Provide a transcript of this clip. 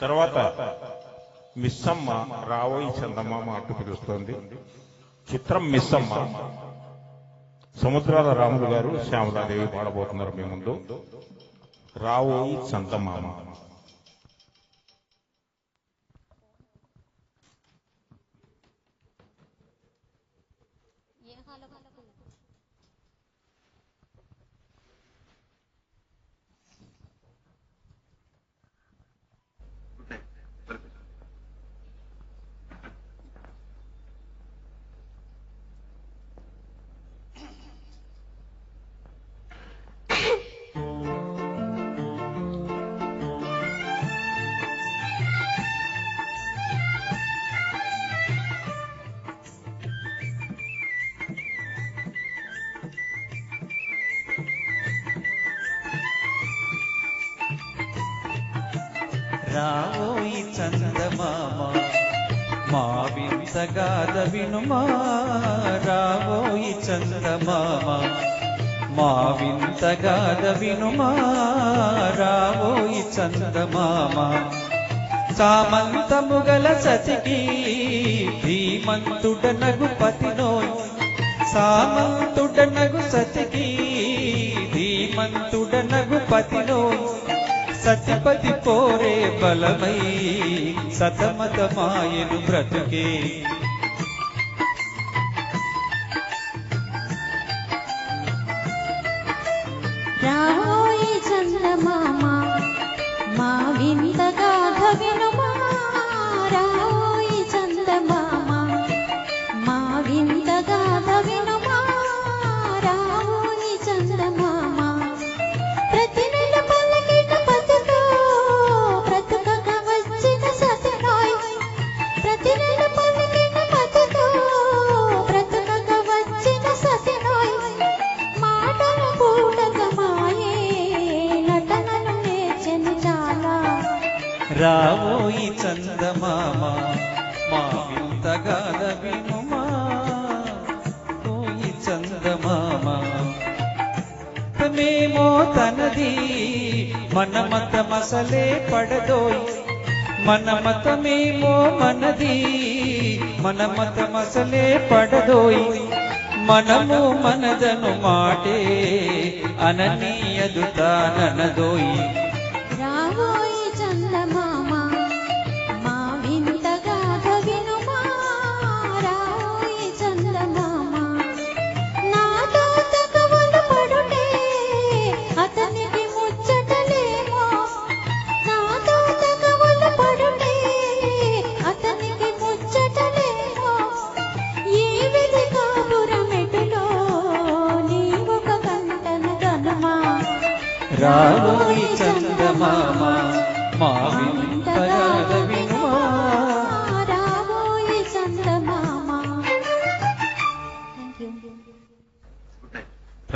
తర్వాత మిస్సమ్మ రావోయి చందమామ అంటూ పిలుస్తోంది. చిత్రం మిస్సమ్మ. సముద్రాల రాములు గారు, శ్యామలాదేవి పాడబోతున్నారు మీ ముందు. రావోయి చందమామ. రావోయి చందమామ మా వింతగాథ వినుమా, రావోయి చందమామ మా వింతగాథ వినుమా, రావోయి చందమామ. సామంతము గల సతికి ధీమంతుడనగు పతినోయ్, సామంతుడనగు సతికి ధీమంతుడనగు పతినోయ్. సతిపతి పోరే బలమై సతమతమాయను బ్రతుకే. రావోయి చందమామ మా వింతగాథ వినుమా, రావోయి చందమామ మా వింతగాథ వినుమా, రావోయి చందమామ. ప్రతి నెల పలికిన పతితో బ్రతుకక వచ్చిన సతినోయ్, ప్రతి నెల పలికిన పతితో బ్రతుకక వచ్చిన సతినోయ్. మాటల పూటకమాయే నటనను నేర్చెను చాలా. రావోయి చందమామ మా వింతగాథ వినుమా, ఓయి చందమామ. మేమో తనది మన మతమసలే పడదోయ్, మన మతమేమో మనది మన మతమసలే పడదోయ్. మనము మనదను మాటే అననీయదు తాననదోయ్. రావోయి చందమామ మా వింతగాథ వినుమా, రావోయి చందమామ. నాతో తగవలు పడుటే అతనికి ముచ్చటలేమో, నాతో తగవలు పడుటే అతనికి ముచ్చటలేమో. ఏ విధి కాపురమెటులో నీవొక గంటను గనుమా. రావోయి చందమామ మా వింతగాథ